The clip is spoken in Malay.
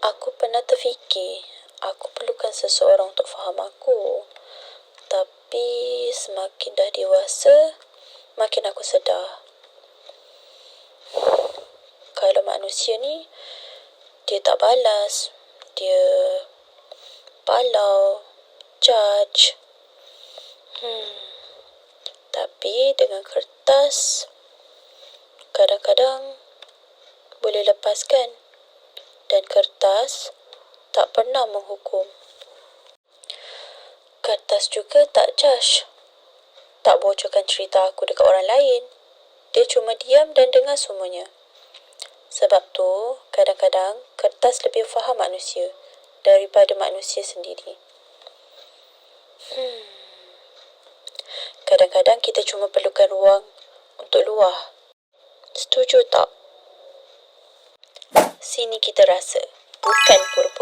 Aku pernah terfikir, aku perlukan seseorang untuk faham aku. Tapi semakin dah dewasa, makin aku sedar. Kalau manusia ni, dia tak balas, dia balau, judge. Tapi dengan kertas, kadang-kadang boleh lepaskan. Dan kertas tak pernah menghukum. Kertas juga tak judge, tak bocorkan cerita aku dekat orang lain. Dia cuma diam dan dengar semuanya. Sebab tu, kadang-kadang kertas lebih faham manusia daripada manusia sendiri. Kadang-kadang kita cuma perlukan ruang untuk luah. Setuju tak? Sini kita rasa, bukan pura-pura.